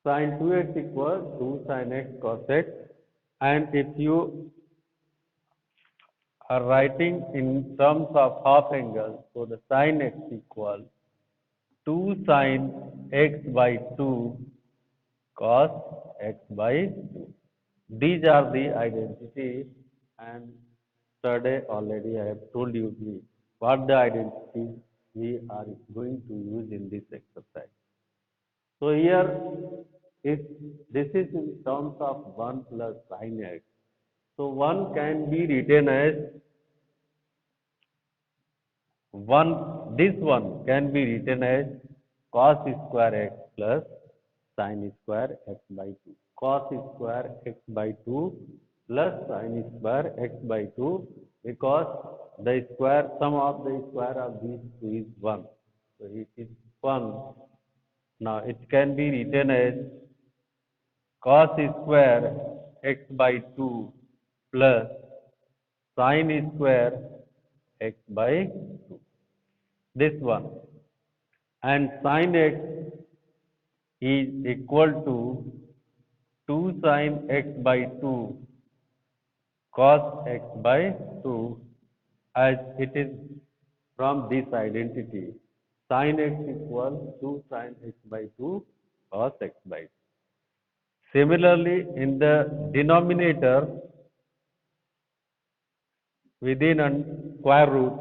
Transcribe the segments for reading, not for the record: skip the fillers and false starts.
Sin 2x equals 2 sin x cos x. And if you are writing in terms of half angle, so the sin x equals 2 sin x by 2 cos x by 2. These are the identities, and yesterday already I have told you what the identities we are going to use in this exercise. So here, if this is in terms of 1 plus sin x, so 1 can be written as 1 can be written as cos square x plus sin square x by 2. Cos square x by 2 plus sin square x by 2, because the square sum of the square of these two is 1. So it is 1. Now it can be written as cos square x by 2 plus sin square x by 2. This one. And sin x is equal to 2 sin x by 2 cos x by 2, as it is from this identity. Sin x equals 2 sin x by 2 cos x by 2. Similarly, in the denominator, within a square root,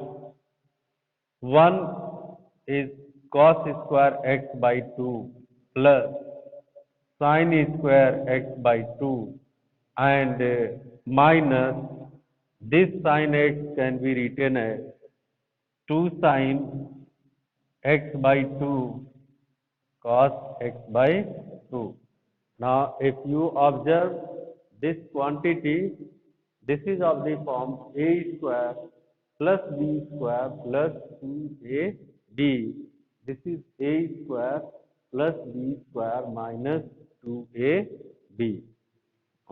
1 is cos square x by 2 plus sin square x by 2, and minus this sin x can be written as 2 sin x by 2 cos x by 2. Now, if you observe this quantity, this is of the form a square plus b square plus 2ab. This is a square plus b square minus 2ab.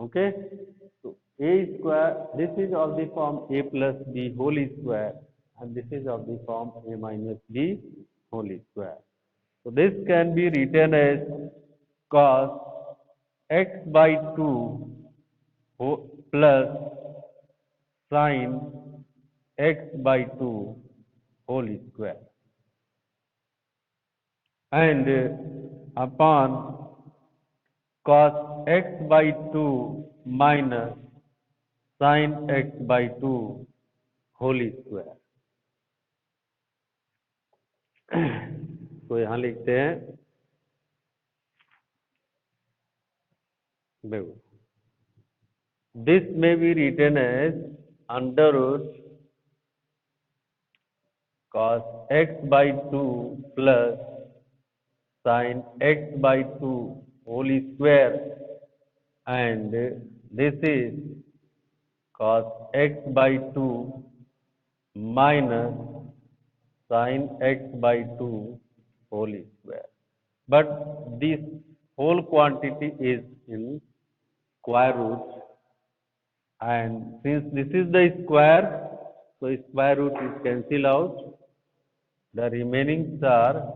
Okay? So, a square, this is of the form a plus b whole square, and this is of the form a minus b whole square. So, this can be written as cos x by 2 plus sin x by 2 whole square, and upon cos x by 2 minus sin x by 2 whole square. तो यहाँ लिखते हैं, देखो, this may be written as under root cos x by 2 plus sin x by 2 whole square, and this is cos x by 2 minus sin x by 2 whole square. But this whole quantity is in square root, and since this is the square, so square root is cancelled out. The remaining are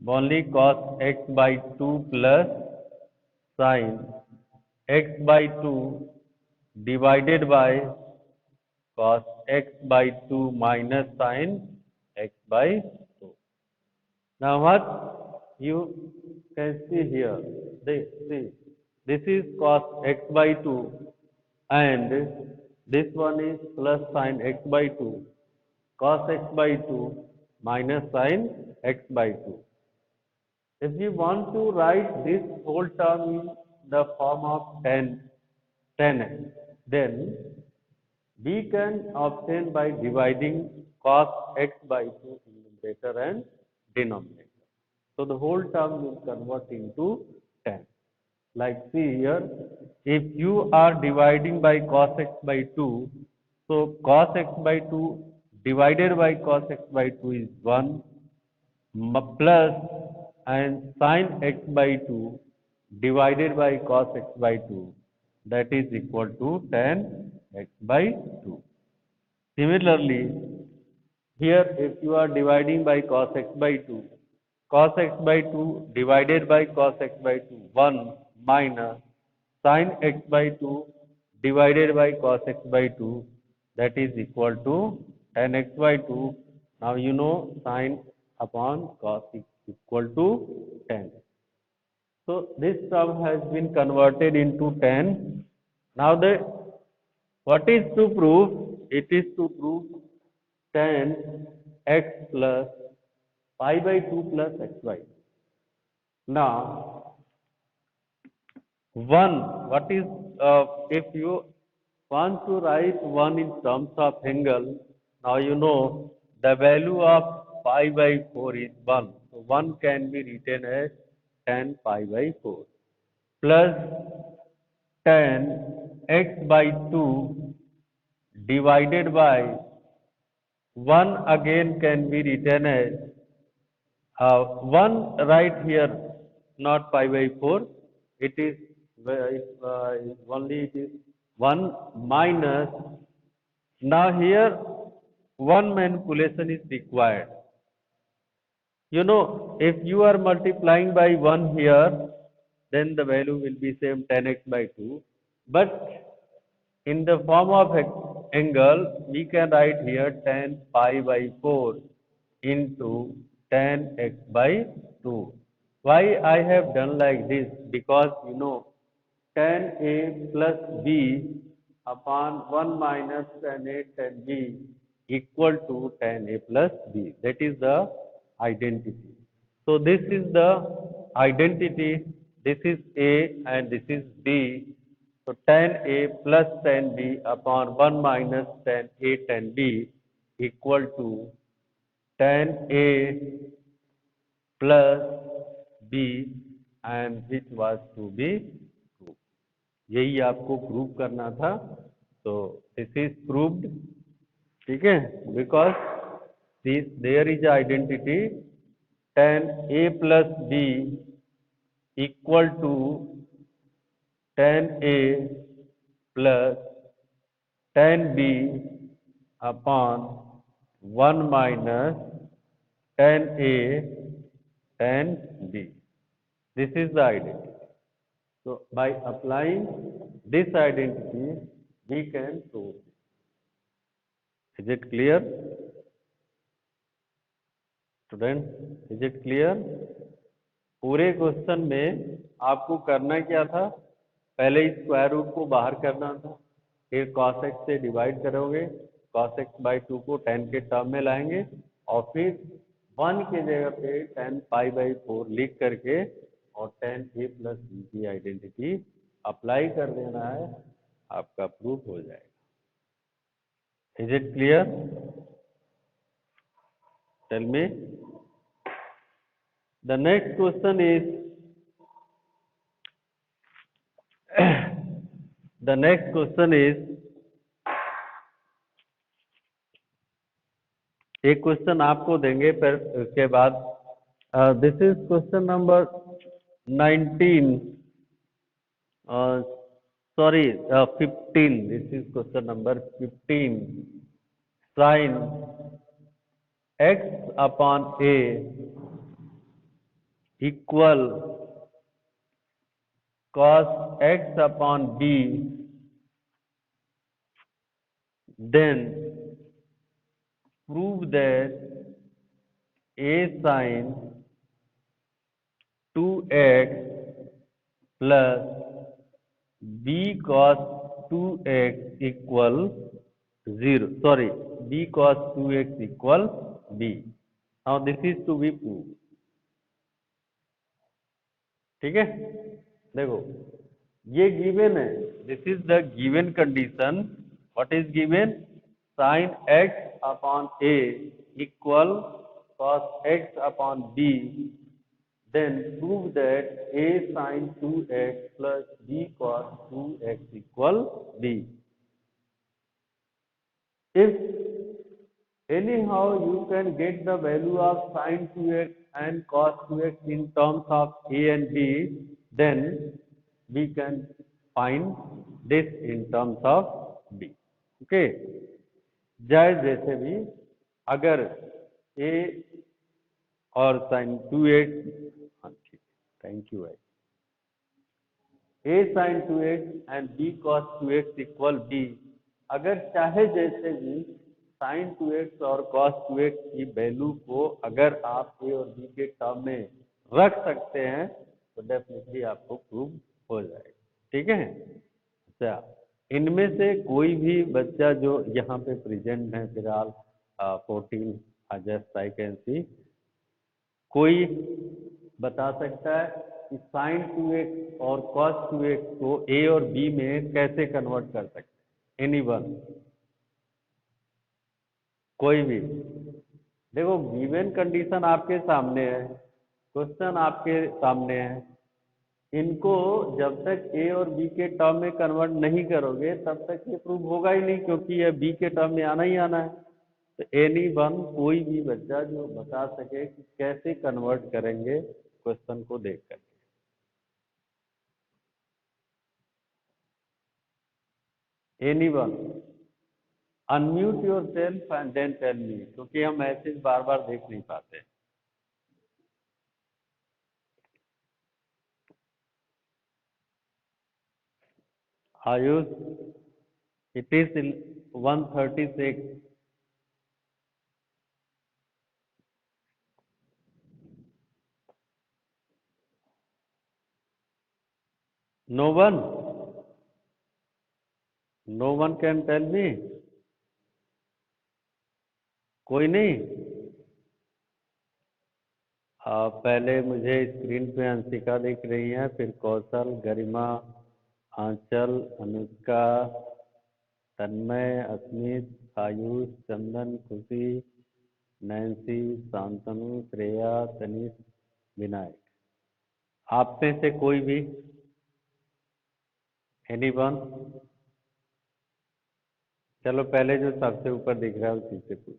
only cos x by 2 plus sin x by 2 divided by cos x by 2 minus sin x by 2. Now what you can see here, this is cos x by 2, and this one is plus sin x by 2, cos x by 2 minus sin x by 2. If you want to write this whole term in the form of 10x, then we can obtain by dividing cos x by 2 in numerator and denominator. So the whole term will convert into 10. Like see here, if you are dividing by cos x by 2, so cos x by 2 divided by cos x by 2 is 1 plus, and sin x by 2 divided by cos x by 2, that is equal to 10x by 2. Similarly, here if you are dividing by cos x by 2, cos x by 2 divided by cos x by 2, 1 minus sin x by 2 divided by cos x by 2, that is equal to tan x by 2. Now you know sin upon cos is equal to tan. So this term has been converted into tan. Now what is to prove? It is to prove tan x plus pi by 2 plus xy. Now 1, what is, if you want to write 1 in terms of angle, now you know the value of pi by 4 is 1. So 1 can be written as tan pi by 4 plus tan x by 2 divided by 1 again can be written as 1 right here, not pi by 4. It is only it is 1 minus. Now here one manipulation is required. You know, if you are multiplying by 1 here, then the value will be same tan x by 2. But in the form of angle, we can write here tan pi by 4 into tan x by 2. Why I have done like this? Because you know tan A plus B upon 1 minus tan A tan B equal to tan A plus B. That is the identity. So this is the identity. This is A and this is B. So tan A plus tan B upon 1 minus tan A tan B equal to tan A plus B, and which was to be proved. यही आपको prove करना था. तो this is proved. ठीक है, because this there is identity tan A plus B equal to tan A plus tan B upon 1 minus tan A tan B. This is the identity. So by applying this identity, we can prove it. Is it clear? Students, is it clear? पूरे question में आपको करना क्या था? पहले square root को बाहर करना था, फिर cos x से डिवाइड करोगे, cos x by 2 को tan के टर्म में लाएंगे और फिर 1 के जगह पे tan पाई बाई 4 लिख करके और tan a प्लस b की आइडेंटिटी अप्लाई कर देना है, आपका प्रूफ हो जाएगा. Is it clear? Tell me. The next question is the next question is, एक क्वेश्चन आपको देंगे पर उसके बाद this is question number 19, sorry 15. This is question number 15. Sin x upon a equal cos x upon b, then prove that a sin 2x plus b cos 2x equal 0. Sorry, b cos 2x equal b. Now this is to be proved. ठीक है, देखो ये given है. This is the given condition. What is given? sin x upon a equal cos x upon b, then prove that a sin 2x plus b cos 2x equal b. If anyhow you can get the value of sin 2x and cos 2x in terms of a and b, then we can find this in terms of b. Okay, चाहे जैसे भी, अगर a और sign 2x, हाँ ठीक, thank you भाई, a sin 2x and b cos 2x equal b। अगर चाहे जैसे भी sin 2x और cos 2x की वैल्यू को अगर आप a और b के टर्म में रख सकते हैं तो डेफिनेटली आपको प्रूव हो जाएगा। ठीक है। अच्छा, इनमें से कोई भी बच्चा जो यहाँ पे प्रेजेंट है फिलहाल 14 जस्ट आई कैन सी, कोई बता सकता है कि साइन 2x और कॉस 2x को a और b में कैसे कन्वर्ट कर सकते हैं? एनीवन, कोई भी। देखो गिवन कंडीशन आपके सामने है, क्वेश्चन आपके सामने है, इनको जब तक a और b के टर्म में कन्वर्ट नहीं करोगे तब तक ये प्रूव होगा ही नहीं, क्योंकि ये b के टर्म में आना ही आना है। तो एनीवन, कोई भी बच्चा जो बता सके कि कैसे कन्वर्ट करेंगे क्वेश्चन को देख कर। Anyone, unmute yourself and then tell me, क्योंकि हम मैसेज बार बार देख नहीं पाते। Ayush, it is 136। No one, no one can tell me, कोई नहीं। पहले मुझे स्क्रीन पे अंशिका दिख रही है, फिर कौशल, गरिमा, आंचल, अनुष्का, तन्मय, अस्मित, आयुष, चंदन, खुशी, नैन्सी, शांतनु, श्रेया, तनिष, विनायक। आप में से कोई भी, एनीवन? चलो पहले जो सबसे ऊपर दिख रहा है उसी से पूछ।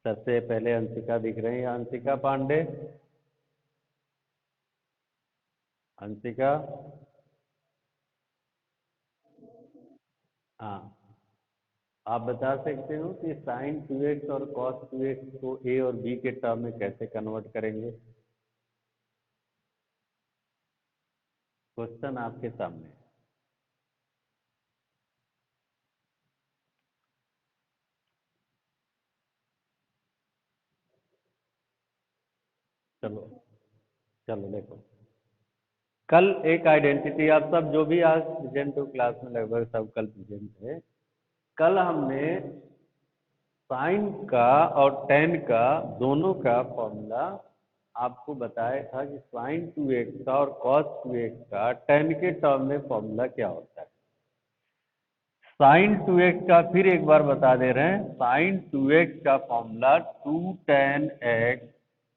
सबसे पहले अंशिका दिख रही है, अंशिका पांडे। अंशिका, हाँ, आप बता सकते हो कि साइन 2x और कॉस 2x को a और b के टर्म में कैसे कन्वर्ट करेंगे? क्वेश्चन आपके सामने है। चलो, चलो देखो, कल एक आइडेंटिटी, आप सब जो भी आज प्रेजेंट हो क्लास में लगभग सब कल प्रेजेंट थे। कल हमने साइन का और टेन का दोनों का फॉर्मूला आपको बताया था कि साइन 2x का और कॉस 2x का टेन के टर्म में फॉर्मूला क्या होता है। साइन 2x का फिर एक बार बता दे रहे हैं, साइन 2x का फॉर्मूला 2 tan x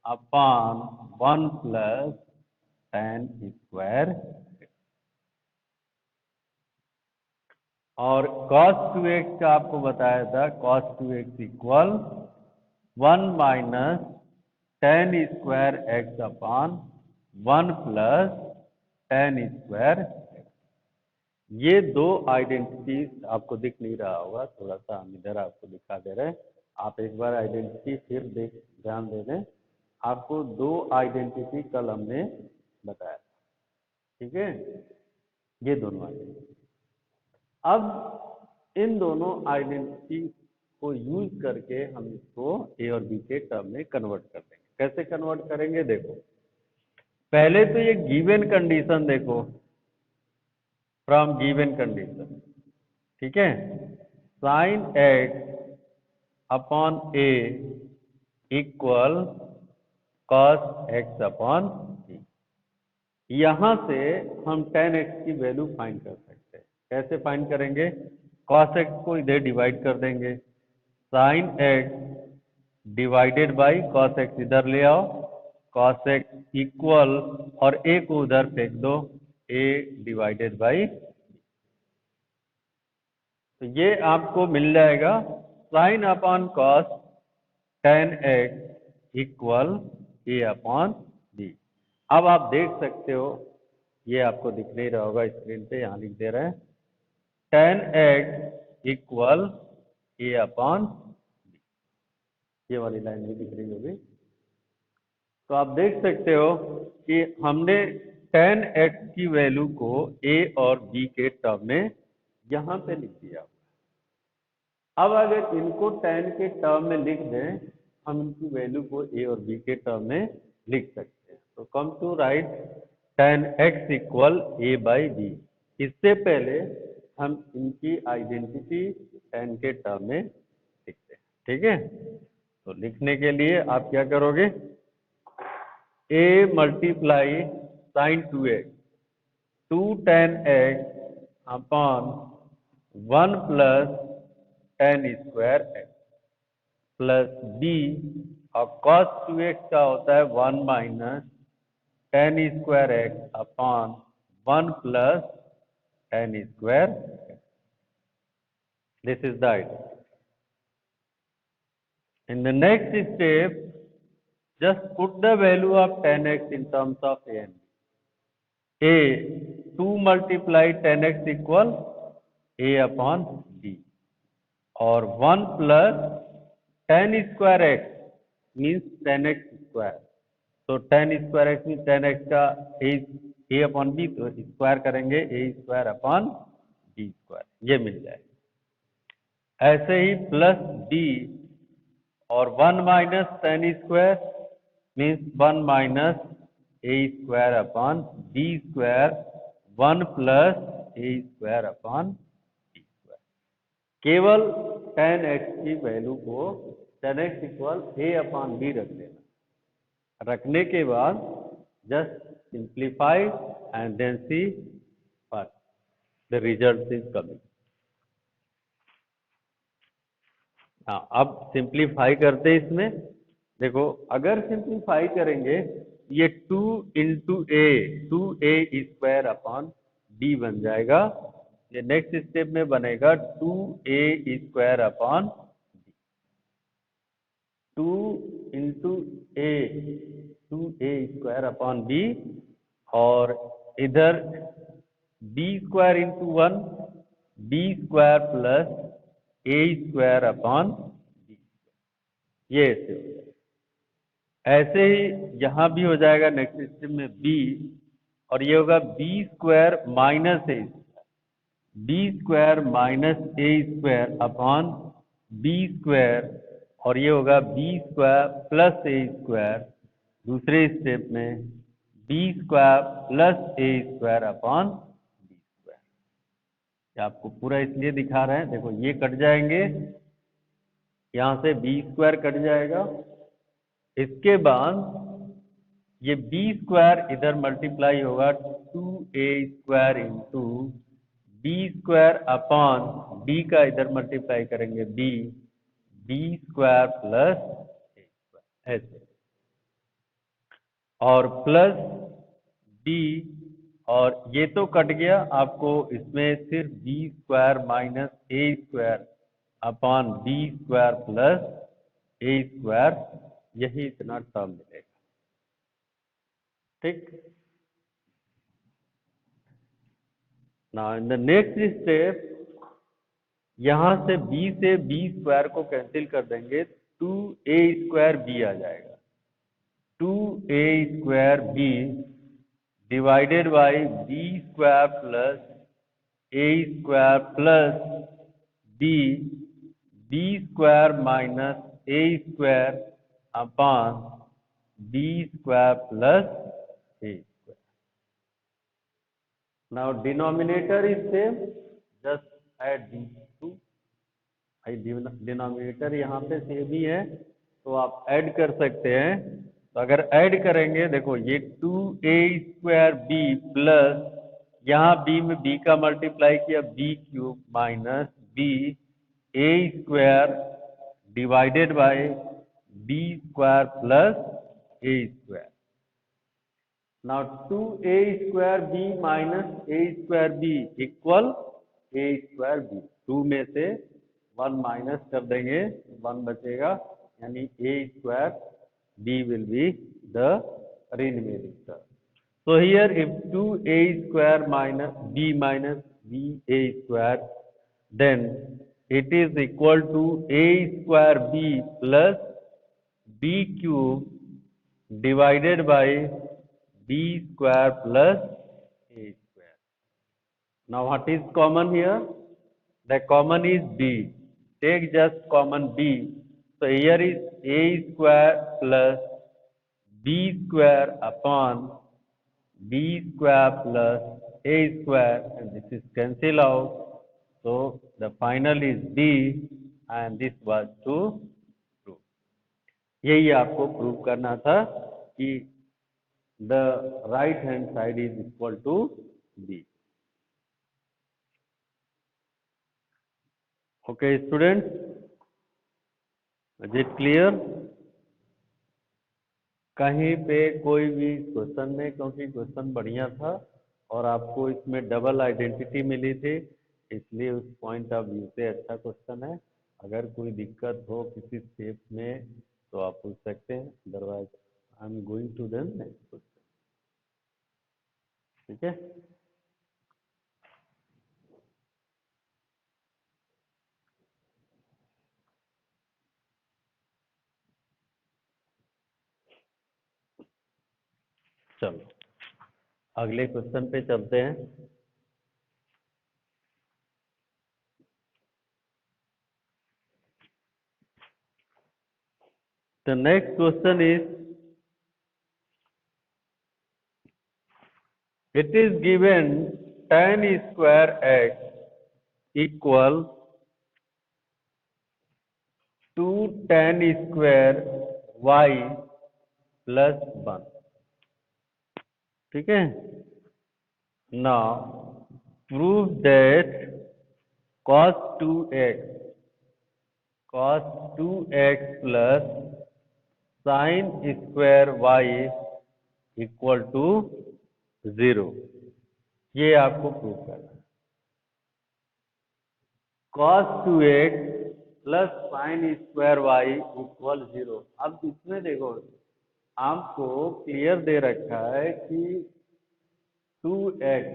अपान 1 प्लस tan स्क्वायर, और cos 2x का आपको बताया था cos 2x equal 1 minus tan square x अपान 1 प्लस tan स्क्वायर। ये दो आइडेंटिटीज आपको दिख नहीं रहा होगा, थोड़ा सा हम इधर आपको दिखा दे रहे हैं, आप एक बार आइडेंटिटी फिर देख ध्यान दे दें। आपको दो आइडेंटिटी कल हमने बताया, ठीक है, ये दोनों आइडेंटिटी। अब इन दोनों आइडेंटिटी को यूज करके हम इसको ए और बी के टर्म में कन्वर्ट कर देंगे। कैसे कन्वर्ट करेंगे देखो, पहले तो ये गिवन कंडीशन देखो, फ्रॉम गिवन कंडीशन, ठीक है, sine x upon a equal cos x upon b. यहां से हम tan x की वैल्यू फाइंड कर सकते हैं। कैसे फाइंड करेंगे? cos x को इधर डिवाइड कर देंगे, sine x divided by cos x इधर ले आओ, cos x इक्वल, और a को उधर फेंक दो, a डिवाइडेड बाई, तो ये आपको मिल जाएगा sine upon cos tan x equal a upon b। अब आप देख सकते हो, ये आपको दिख नहीं रहा होगा स्क्रीन पे, यहाँ लिख दे रहे हैं tan x equal a upon b। ये वाली लाइन भी दिख रही होगी। तो आप देख सकते हो कि हमने tan x की वैल्यू को a और b के टर्म में यहाँ पे लिख दिया। अब अगर इनको tan के टर्म में लिख दें, हम इनकी वैल्यू को a और b के टर्म में लिख सकते हैं। तो come to write tan x equal a by b। इससे पहले हम इनकी आइडेंटिटी tan के टर्म में लिखते हैं, ठीक है। तो लिखने के लिए आप क्या करोगे, a multiply sine 2x 2 tan x upon 1 plus tan square x plus b और cos 2x का होता है 1 minus tan square x upon 1 plus tan square x। This is the idea. In the next step, just put the value of tan x in terms of a and b. A 2 multiply tan x equal a upon b और 1 plus tan square x means tan x square। तो tan square x means tan x का a upon b, तो square करेंगे a square upon b square, ये मिल जाएगा। ऐसे ही प्लस b और 1 minus tan square means 1 minus a square upon b square 1 plus a square upon b square. केवल tan x की वैल्यू को tan x equal a upon b रख देना। रखने के बाद just simplify and then see what the result is coming. हाँ, अब सिंप्लीफाई करते इसमें। देखो अगर सिंप्लीफाई करेंगे ये 2 इंटू ए 2a स्क्वायर अपॉन b बन जाएगा। ये नेक्स्ट स्टेप में बनेगा 2a square upon b। 2 into a 2a square upon b और इधर b square into 1 b square plus a square upon b। ये ऐसे हो जाएगा। ऐसे ही यहाँ भी हो जाएगा नेक्स्ट स्टेप में b और ये होगा b square minus a b square minus a square upon b square और ये होगा b square plus a square. दूसरे स्टेप में b square plus a square upon b square. ये आपको पूरा इसलिए दिखा रहे हैं, देखो ये कट जाएंगे, यहाँ से b स्क्वायर कट जाएगा। इसके बाद ये b स्क्वायर इधर मल्टीप्लाई होगा 2a square into b square upon b का इधर मल्टीप्लाई करेंगे b square plus a square ऐसे, और प्लस b और ये तो कट गया, आपको इसमें सिर्फ b square minus a square upon b square plus a square, यही इतना टर्म मिलेगा, ठीक। Now in the next step यहां से b से b स्क्वायर को कैंसिल कर देंगे, 2a स्क्वायर b आ जाएगा। 2a square b divided by b square plus a square plus b square minus a square upon b square plus a square. Now denominator is same, just add these two। Denominator यहाँ पे same ही है तो आप add कर सकते हैं। तो अगर ऐड करेंगे, देखो ये 2a स्क्वायर b प्लस यहाँ b में b का मल्टीप्लाई किया b cube minus b a square divided by b square plus a square. Now 2a square b minus a square b equal a square b। 2 में से 1 minus कर देंगे, 1 बचेगा, यानी a square b will be the remaining term. So here if 2a square minus b square, then it is equal to a square b plus b cube divided by b square plus a square. Now what is common here? The common is b. Take just common b. So here is a square plus b square upon b square plus a square, and this is cancel out. So the final is b, and this was to prove. यही आपको prove करना था कि the right hand side is equal to b. Okay students, is it clear? कहीं पे कोई भी question में, क्योंकि क्वेश्चन बढ़िया था और आपको इसमें डबल आइडेंटिटी मिली थी, इसलिए उस पॉइंट ऑफ व्यू से अच्छा क्वेश्चन है. अगर कोई दिक्कत हो किसी स्टेप में तो आप पूछ सकते हैं, otherwise I am going to then next question. ठीक है. चलो अगले क्वेश्चन पे चलते हैं. The next question is, it is given tan square x equal to tan square y plus 1. ठीक है. Now prove that cos 2x plus sin square y equal to 0. ये आपको प्रूव करना है. cos 2x plus sin square y equal 0. अब इसमें देखो आपको क्लियर दे रखा है कि 2x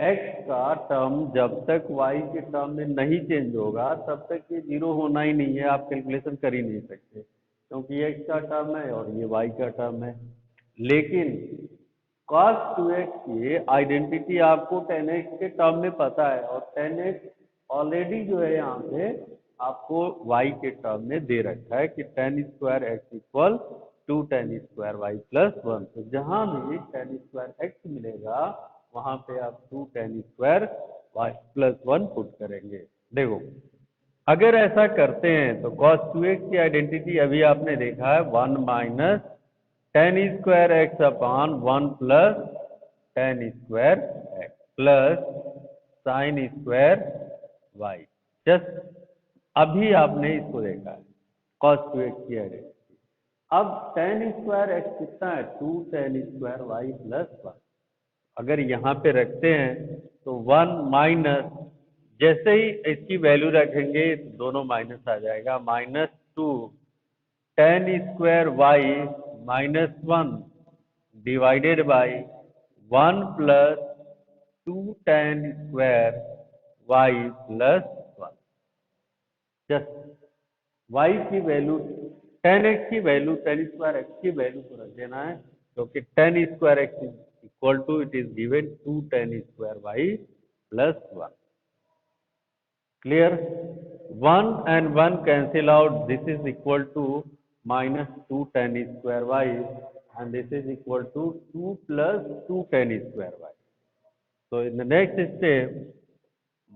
x का टर्म जब तक y के टर्म में नहीं चेंज होगा तब तक ये 0 होना ही नहीं है. आप कैलकुलेशन कर ही नहीं सकते, क्योंकि x का टर्म है और ये y का टर्म है. लेकिन cos 2x की आइडेंटिटी आपको tan x के टर्म में पता है, और tan x ऑलरेडी जो है यहाँ पे आपको y के टर्म में दे रखा है कि tan square x equal to tan square y plus 1. तो जहां भी tan स्क्वायर x मिलेगा वहां पे आप 2 tan square y plus 1 put करेंगे. देखो अगर ऐसा करते हैं तो cos 2x की आइडेंटिटी अभी आपने देखा है 1 minus tan square x upon 1 plus tan square x plus sin square y. Just अभी आपने इसको देखा है cos 2x की आइडेंटिटी. अब tan स्क्वायर x कितना है? 2 tan स्क्वायर y प्लस 1. अगर यहाँ पे रखते हैं तो 1 माइनस, जैसे ही इसकी वैल्यू रखेंगे तो दोनों माइनस आ जाएगा. Minus 2 tan square y minus 1 divided by 1 plus 2 tan square y plus 1. Just y की वैल्यू tan x की वैल्यू tan स्क्वायर x की वैल्यू को रख देना है, क्योंकि tan square x equal to it is given 2 tan square y plus 1. Clear? 1 and 1 cancel out. This is equal to minus 2 tan square y, and this is equal to 2 plus 2 tan square y. So in the next step,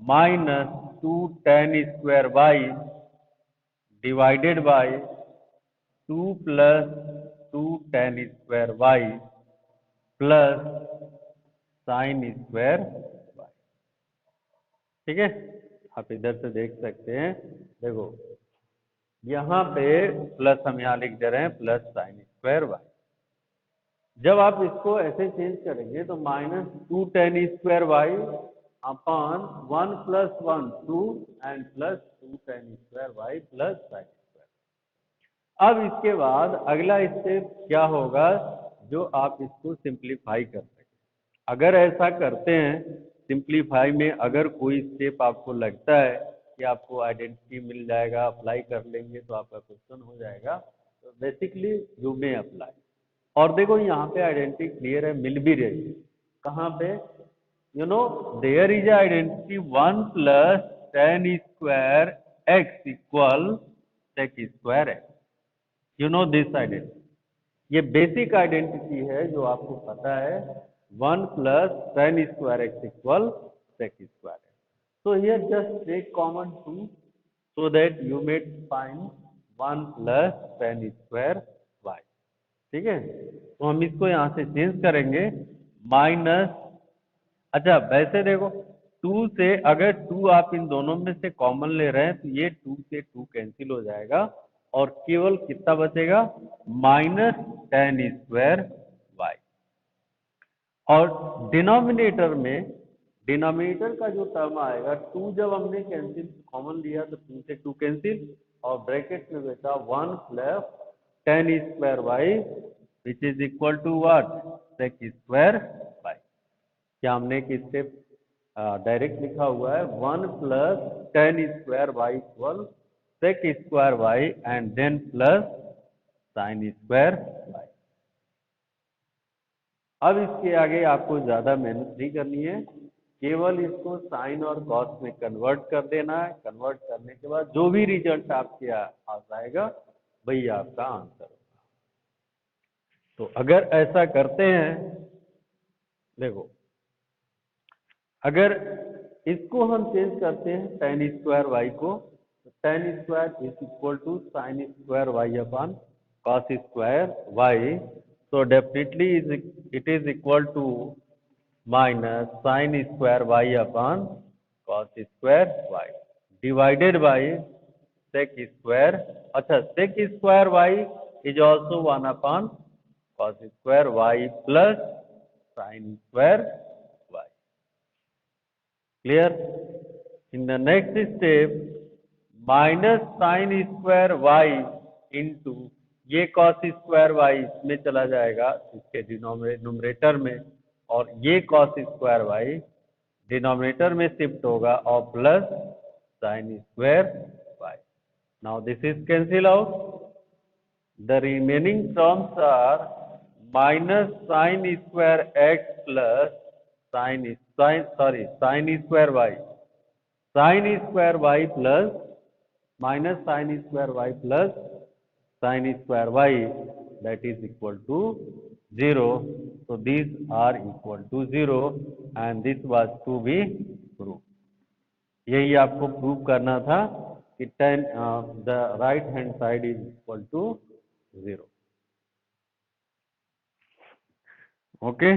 minus 2 tan square y divided by 2 plus 2 tan square y plus sin square y. ठीक है. आप इधर से देख सकते हैं. देखो यहाँ पे प्लस हम यहाँ लिख दे रहे हैं प्लस साइन स्क्वायर वाई. जब आप इसको ऐसे चेंज करेंगे तो minus 2 tan square y upon 1 plus 1 2 and plus 2 tan square y plus sine square. अब इसके बाद अगला स्टेप क्या होगा जो आप इसको सिंप्लीफाई कर सकें. अगर ऐसा करते हैं सिंप्लीफाई में, अगर कोई स्टेप आपको लगता है कि आपको आइडेंटिटी मिल जाएगा, अप्लाई कर लेंगे तो आपका क्वेश्चन हो जाएगा, तो बेसिकली यू मे अप्लाई. और देखो यहाँ पे आइडेंटिटी क्लियर है, मिल भी रही है। कहाँ पे? You know there is identity 1 plus tan square x equal sec square x. You know this identity, ये बेसिक आइडेंटिटी है जो आपको पता है। 1 plus tan square x equal sec square x. So here just take common 2 so that you may find 1 plus tan square y। ठीक है, तो हम इसको यहाँ से चेंज करेंगे माइनस। अच्छा वैसे देखो 2 से अगर 2 आप इन दोनों में से कॉमन ले रहे हैं तो ये 2 से 2 कैंसिल हो जाएगा और केवल कितना बचेगा? Minus tan square y. और डिनोमिनेटर का जो टर्म आएगा 2 जब हमने कैंसिल कॉमन लिया तो 2 से 2 कैंसिल और ब्रैकेट में बेटा 1 plus tan square y which is equal to what? sec square y. क्या हमने एक स्टेप डायरेक्ट लिखा हुआ है 1 plus tan square y equal sec square y and then plus sin square y. अब इसके आगे आपको ज्यादा मेहनत नहीं करनी है, केवल इसको साइन और कॉस में कन्वर्ट कर देना है। कन्वर्ट करने के बाद जो भी रिजल्ट आपके आ जाएगा वही आपका आंसर होगा। तो अगर ऐसा करते हैं, देखो अगर इसको हम चेंज करते हैं tan स्क्वायर वाई को, तो tan square is equal to sine square y upon cos square y. So definitely it is equal to minus sin square y upon cos square y divided by sec square। अच्छा sec square y is also 1 upon cos square y plus sin square y। Clear? In the next step minus sin square y into ये cos square y इसमें चला जाएगा इसके denominator में और ये cos square y denominator में shift होगा और plus sine square y. Now this is cancel out, the remaining terms are minus sine square x plus sine square y, sine square y plus minus sine square y plus sin square y that is equal to 0। So these are equal to 0 and this was to be proved। यही आपको prove करना था कि tan the right hand side is equal to 0। Okay,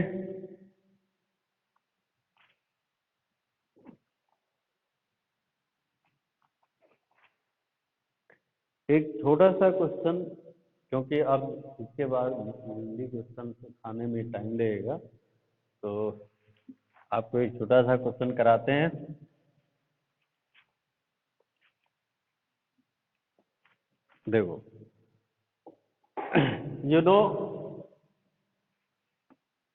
एक छोटा सा question, क्योंकि अब इसके बाद हिंदी क्वेश्चन खाने में टाइम लगेगा, तो आपको एक छोटा सा क्वेश्चन कराते हैं। देखो you know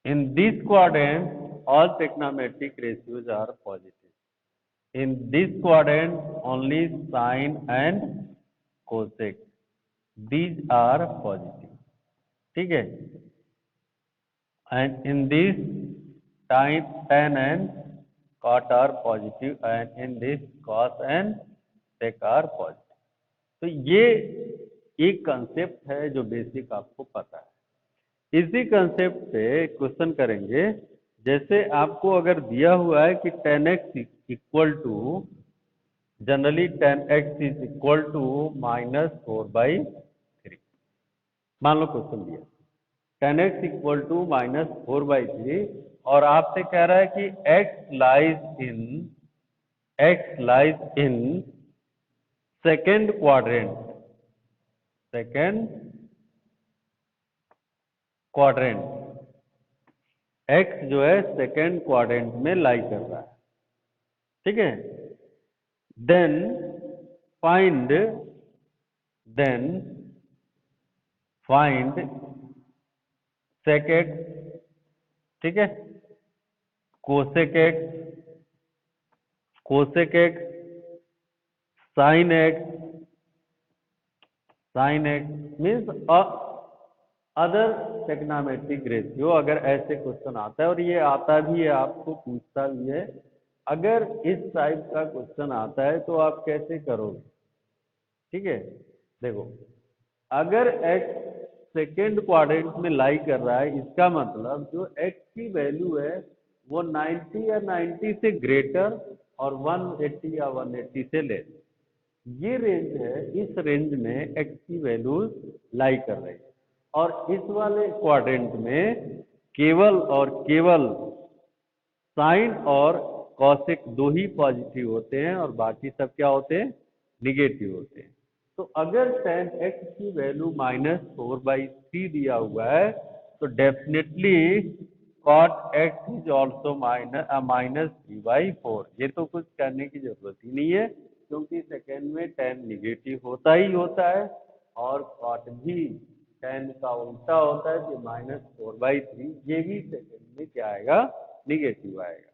in this quadrant all trigonometric ratios are positive, in this quadrant only sine and cosec these are positive। ठीक है, and in this tan and cot are positive and in this cos and sec are positive। तो ये एक concept है जो basic आपको पता है। इसी कंसेप्ट से क्वेश्चन करेंगे। जैसे आपको अगर दिया हुआ है कि tan x equal to, generally tan x is equal to -4/3। मान लो क्वेश्चन दिया tan x इक्वल टू -4/3 और आपसे कह रहा है कि x lies in second quadrant, x जो है सेकेंड क्वाड्रेंट में लाई कर रहा है। ठीक है, देन फाइंड sec x, ठीक है, cosec x, sin x means other trigonometric ratio, अगर ऐसे क्वेश्चन आता है, और ये आता भी है, आपको पूछता भी है, अगर इस टाइप का क्वेश्चन आता है तो आप कैसे करोगे? ठीक है, देखो, अगर x सेकेंड क्वाड्रेंट में लाई कर रहा है, इसका मतलब जो x की वैल्यू है वो 90 या 90 से ग्रेटर और 180 या 180 से लेस, ये रेंज है, इस रेंज में x की वैल्यू लाई कर रही है। और इस वाले क्वाड्रेंट में केवल और केवल साइन और कॉसेक दो ही पॉजिटिव होते हैं और बाकी सब क्या होते हैं? निगेटिव होते हैं। तो अगर tan x की वैल्यू -4/3 दिया हुआ है तो definitely cot x is also -3/4। ये तो कुछ करने की जरूरत ही नहीं है, क्योंकि सेकेंड में tan निगेटिव होता ही होता है और cot भी tan का उल्टा होता है, जो -4/3, ये भी सेकेंड में क्या आएगा? निगेटिव आएगा।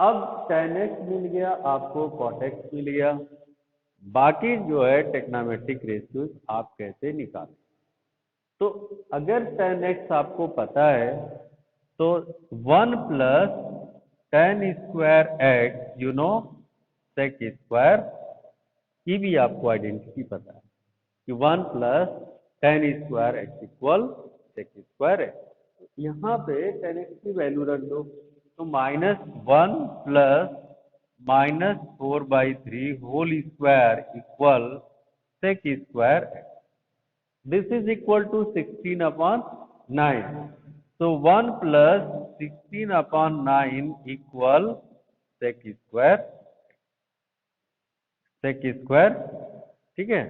अब tan x मिल गया आपको, cot x मिल गया, बाकी जो है टेक्नोमेट्रिक रेशियोज आप कैसे निकालें? तो अगर tan x आपको पता है तो 1 plus tan square x, sec square की भी आपको आइडेंटिटी पता है कि 1 plus tan square x equal sec square x। यहाँ पे tan x की वैल्यू रख दो, तो -1 plus -4/3 whole square equal sec square x। This is equal to 16/9. So 1 plus 16/9 equal sec square, ठीक है।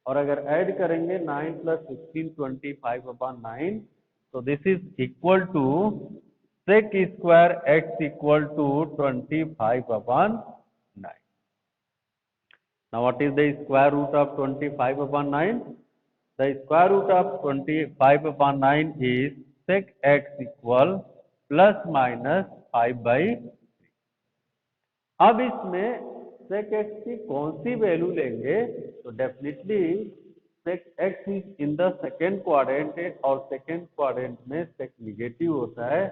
और अगर ऐड करेंगे 9 प्लस 16 25/9, तो this is equal to sec square x equal to 25/9। Now what is the square root of 25/9? The square root of 25/9 is sec x equal plus minus 5/3। अब इसमें sec x की कौन सी वैल्यू लेंगे? तो definitely sec x is in the second quadrant, और second quadrant में sec negative होता है,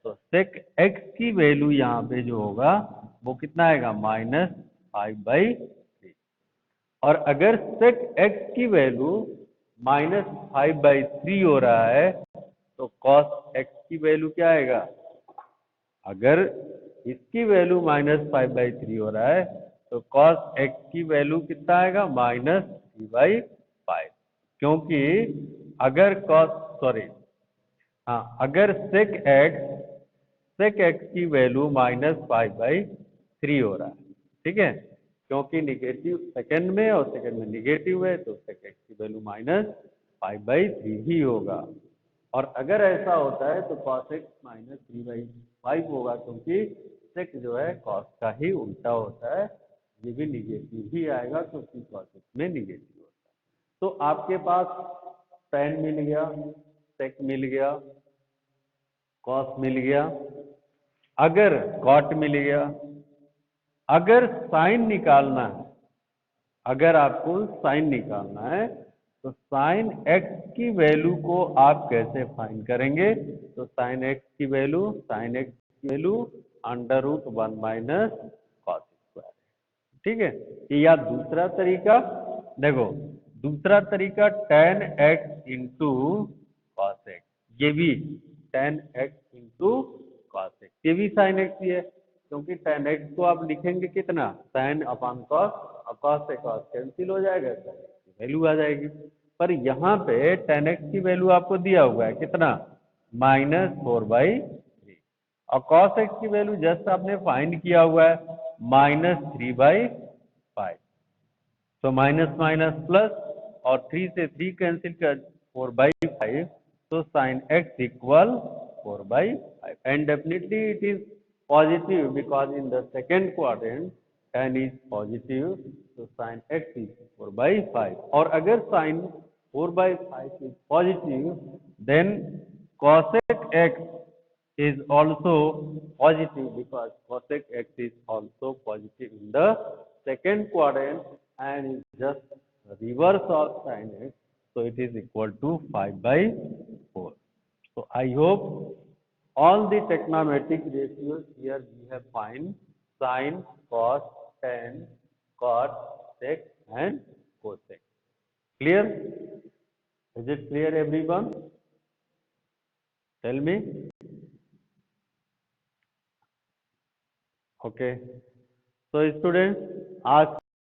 तो sec x की वैल्यू यहाँ पे जो होगा वो कितना आएगा? -5/3। और अगर sec x की वैल्यू -5/3 हो रहा है तो cos x की वैल्यू क्या आएगा? अगर इसकी वैल्यू -5/3 हो रहा है तो cos x की वैल्यू कितना आएगा? -3/5। क्योंकि अगर अगर sec x की वैल्यू -5/3 हो रहा है, ठीक है, क्योंकि निगेटिव सेकंड में और सेकंड में निगेटिव है, तो sec x की वैल्यू -5/3 ही होगा। और अगर ऐसा होता है तो cos x -3/5 होगा, क्योंकि sec जो है cos का ही उल्टा होता है, ये भी निगेटिव ही आएगा क्योंकि cos x में निगेटिव होता है। तो आपके पास tan मिल गया, sec मिल गया, cos मिल गया, अगर cot मिल गया, अगर साइन निकालना है, अगर आपको साइन निकालना है तो साइन x की वैल्यू को आप कैसे फाइंड करेंगे? तो साइन x की वैल्यू √1 माइनस कॉस स्क्वायर, ठीक है। या दूसरा तरीका देखो, दूसरा तरीका tan x into cos x, ये भी tan x into cos x, ये भी साइन एक्स ही है, क्योंकि tan x को आप लिखेंगे कितना? sin अपॉन कॉस, और कॉस से कॉस कैंसिल हो जाएगा, tan x की वैल्यू आ जाएगी। पर यहाँ पे tan x की वैल्यू आपको दिया हुआ है कितना? -4/3, और cos x की वैल्यू जस्ट आपने फाइंड किया हुआ है -3/5। तो माइनस माइनस प्लस, और 3 से 3 कैंसिल कर, 4/5, तो sine x equal 4/5, and definitely it is positive because in the second quadrant tan is positive, so sin x is 4/5। और अगर sin 4/5 is positive, then cosec x is also positive because cosec x is also positive in the second quadrant and is just reverse of sin x, So it is equal to 5 by 4. So I hope all the trigonometric ratios here we have find sine, cos, tan, cot, sec and cosec. Clear? Is it clear everyone? Tell me. Okay. So students, ask